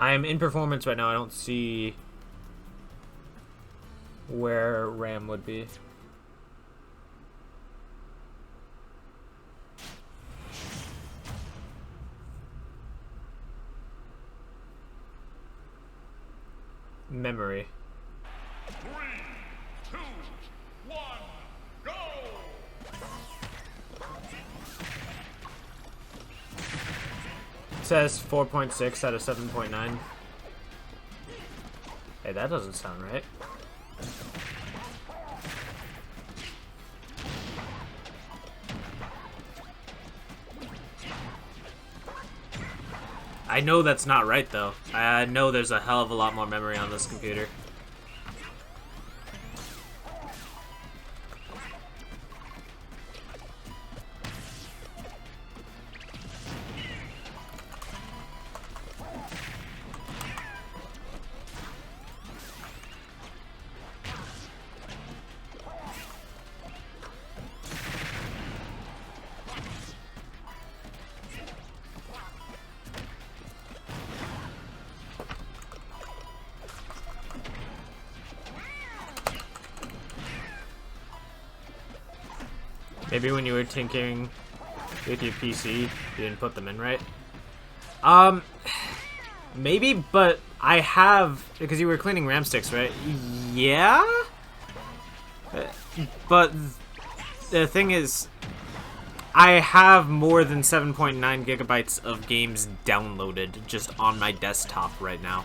I am in performance right now. I don't see where RAM would be. Memory. 3, 2, 1, go! It says 4.6 out of 7.9. Hey, that doesn't sound right. I know that's not right, though. I know there's a hell of a lot more memory on this computer. Maybe when you were tinkering with your PC, you didn't put them in right. Maybe, but I have, because you were cleaning RAM sticks, right? Yeah? But the thing is, I have more than 7.9 gigabytes of games downloaded just on my desktop right now.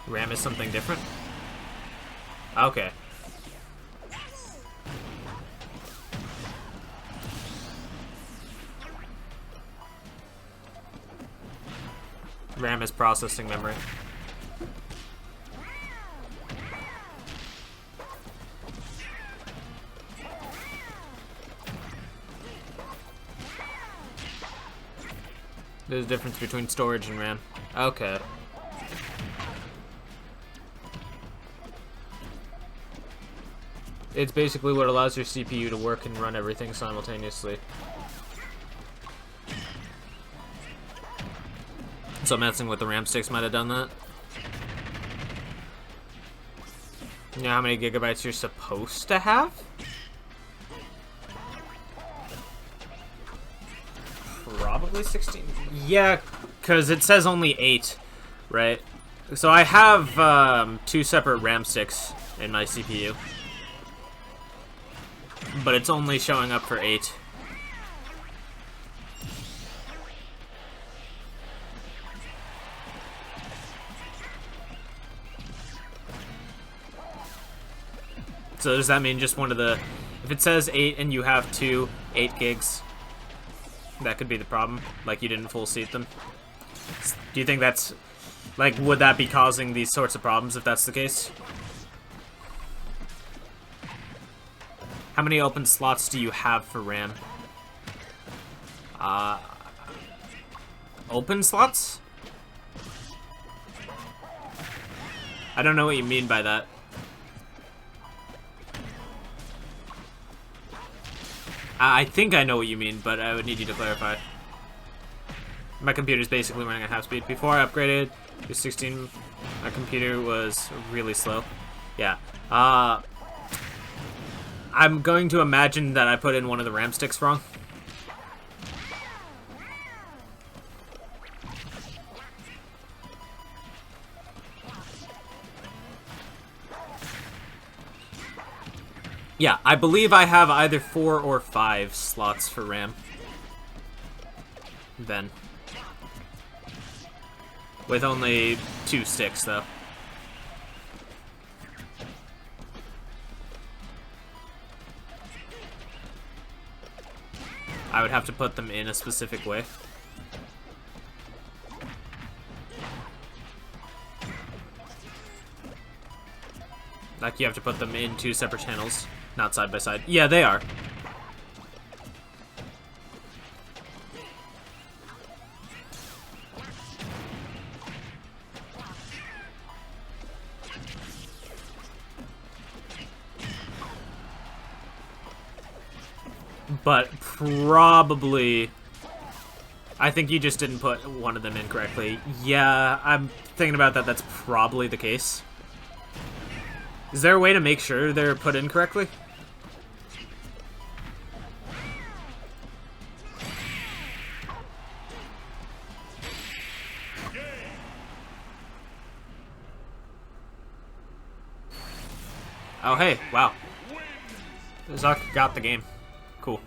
RAM is something different? Okay. RAM is processing memory. There's a difference between storage and RAM. Okay. It's basically what allows your CPU to work and run everything simultaneously. So messing with the RAM sticks might have done that. You know how many gigabytes you're supposed to have? Probably 16. Yeah, because it says only 8, right? So I have 2 separate RAM sticks in my CPU. But it's only showing up for 8. So does that mean just one of the... If it says 8 and you have 8 gigs, that could be the problem? Like you didn't full seat them? Do you think that's... Like, would that be causing these sorts of problems if that's the case? How many open slots do you have for RAM? Open slots? I don't know what you mean by that. I think I know what you mean, but I would need you to clarify. My computer's basically running at half speed. Before I upgraded to 16, my computer was really slow. Yeah. I'm going to imagine that I put in one of the RAM sticks wrong. Yeah, I believe I have either 4 or 5 slots for RAM. Then. With only 2 sticks, though. I would have to put them in a specific way. Like you have to put them in 2 separate channels, not side by side. Yeah, they are. but probably... I think you just didn't put one of them in correctly. Yeah, I'm thinking about that. That's probably the case. Is there a way to make sure they're put in correctly? Oh, hey, wow. Zark got the game. Cool.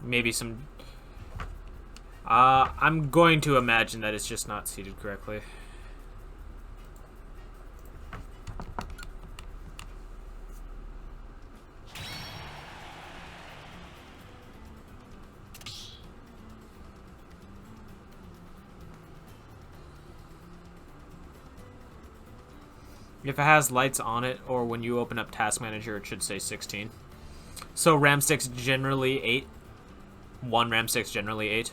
Maybe some... I'm going to imagine that it's just not seated correctly. If it has lights on it, or when you open up Task Manager, it should say 16. So RAM stick's generally 8. One RAM stick's generally 8.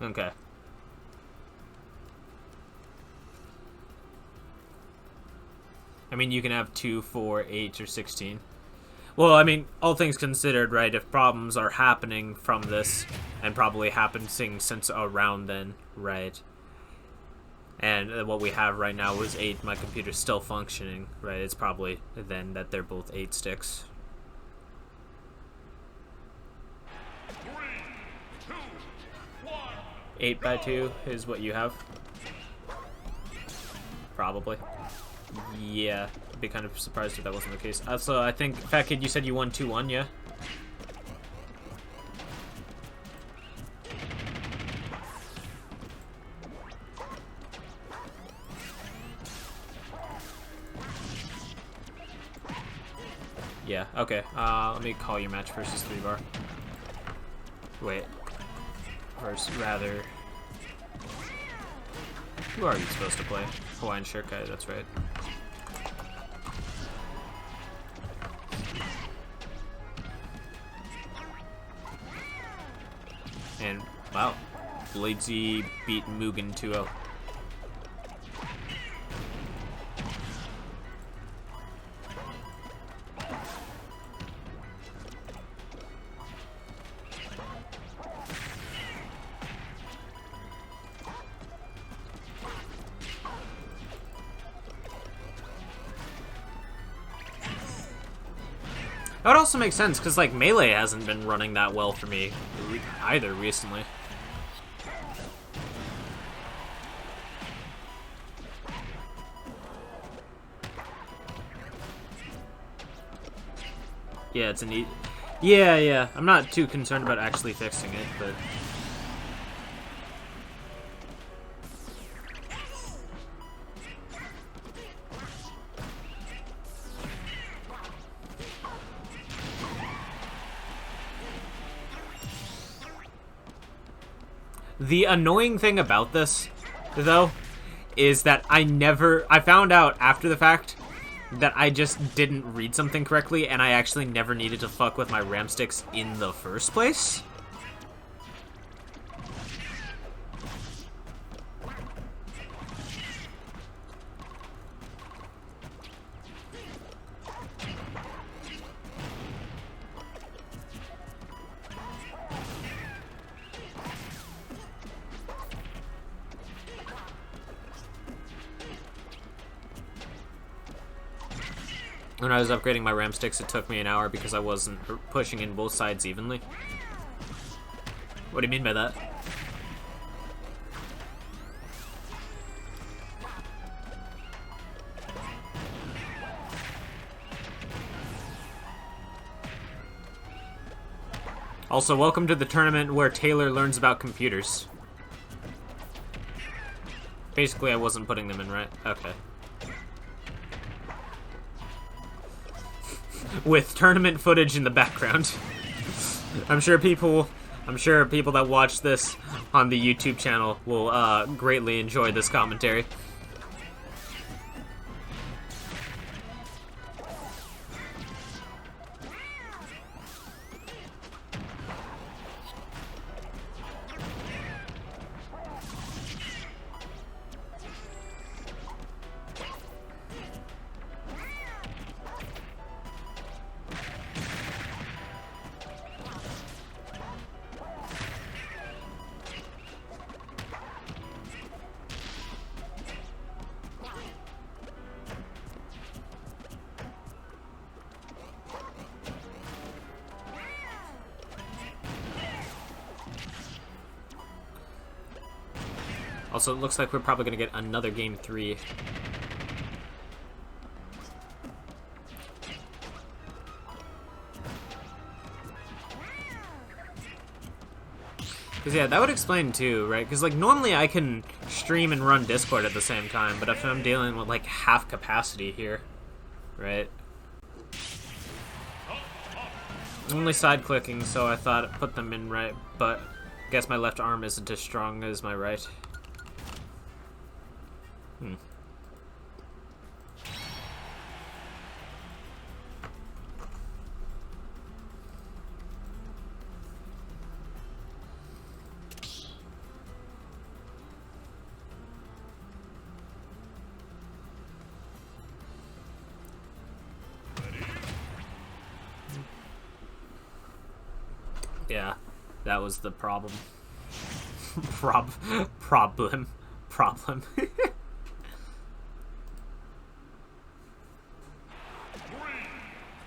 Okay. I mean, you can have 2, 4, 8, or 16. Well, I mean, all things considered, right, if problems are happening from this, and probably happening since around then, right, and what we have right now is 8, my computer's still functioning, right, it's probably then that they're both 8 sticks. 3, 2, 1. 8 by 2 is what you have? Probably. Yeah, I'd be kind of surprised if that wasn't the case. Also, I think, Fat Kid, you said you won 2-1, yeah? Yeah, okay. Let me call your match versus 3-bar. Wait. Rather... Who are you supposed to play? Hawaiian Shirt Guy, that's right. And, wow. Bladesy beat Mugen 2-0. That would also make sense, because, like, Melee hasn't been running that well for me either recently. Yeah, it's a neat... Yeah. I'm not too concerned about actually fixing it, but... The annoying thing about this, though, is that I found out after the fact that I just didn't read something correctly, and I actually never needed to fuck with my RAM sticks in the first place. When I was upgrading my RAM sticks, it took me an hour because I wasn't pushing in both sides evenly. What do you mean by that? Also, welcome to the tournament where Taylor learns about computers. Basically, I wasn't putting them in right. Okay. With tournament footage in the background. I'm sure people that watch this on the YouTube channel will greatly enjoy this commentary. Also, it looks like we're probably going to get another game 3. Because, yeah, that would explain, too, right? Because, like, normally I can stream and run Discord at the same time, but if I'm dealing with, like, half capacity here, right? Only side-clicking, so I thought I'd put them in right, but I guess my left arm isn't as strong as my right. Yeah, that was the problem. Problem. 3,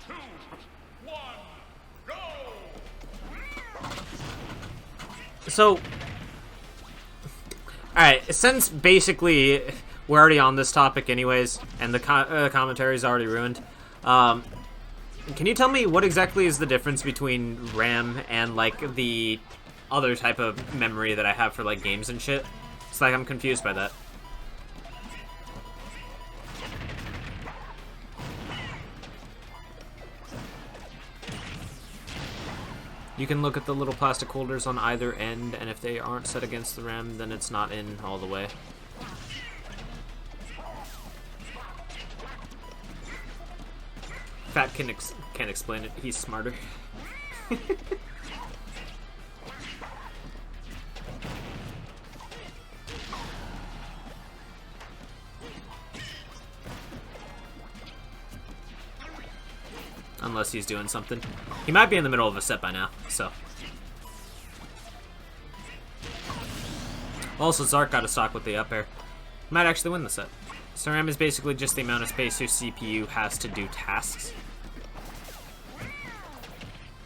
2, 1, go! So, alright, since basically we're already on this topic anyways, and the commentary is already ruined, can you tell me what exactly is the difference between RAM and, like, the other type of memory that I have for, like, games and shit? It's like I'm confused by that. You can look at the little plastic holders on either end, and if they aren't set against the RAM, then it's not in all the way. Fat can't explain it. He's smarter. Unless he's doing something. He might be in the middle of a set by now, so. Also, Zark got a stock with the up air. Might actually win the set. So RAM is basically just the amount of space your CPU has to do tasks.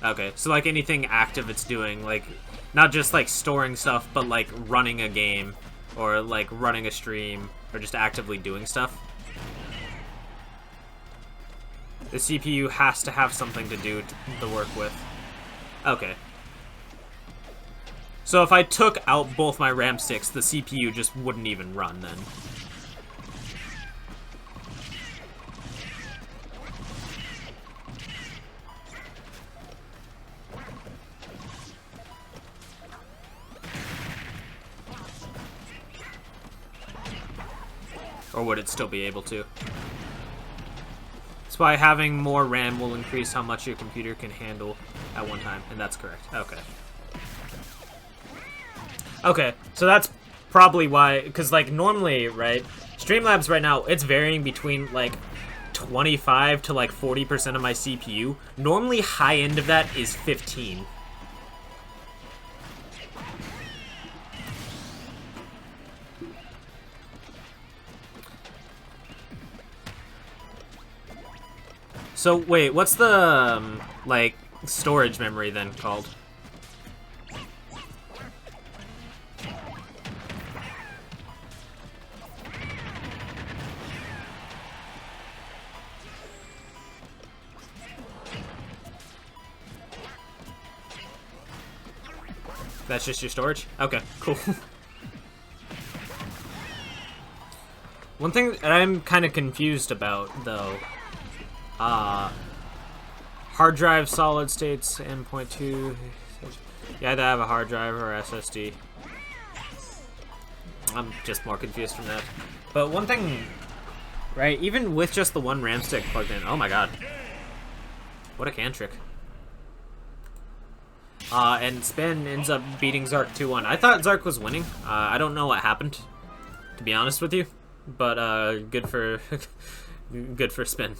Okay, so like anything active it's doing, like, not just like storing stuff, but like running a game, or like running a stream, or just actively doing stuff. The CPU has to have something to do the work with. Okay. So if I took out both my RAM sticks, the CPU just wouldn't even run then. Or would it still be able to? That's why having more RAM will increase how much your computer can handle at one time, and that's correct. Okay. Okay, so that's probably why, because, like, normally, right, Streamlabs right now, it's varying between, like, 25 to, like, 40% of my CPU. Normally, high end of that is 15. So, wait, what's the, like, storage memory then called? That's just your storage? Okay, cool. One thing that I'm kind of confused about, though, hard drive solid states M.2. You either have a hard drive or SSD. I'm just more confused from that. But one thing, right, even with just the one RAM stick plugged in, oh my god. What a can trick. And Spin ends up beating Zark 2-1. I thought Zark was winning. I don't know what happened, to be honest with you. But, good for, good for Spin.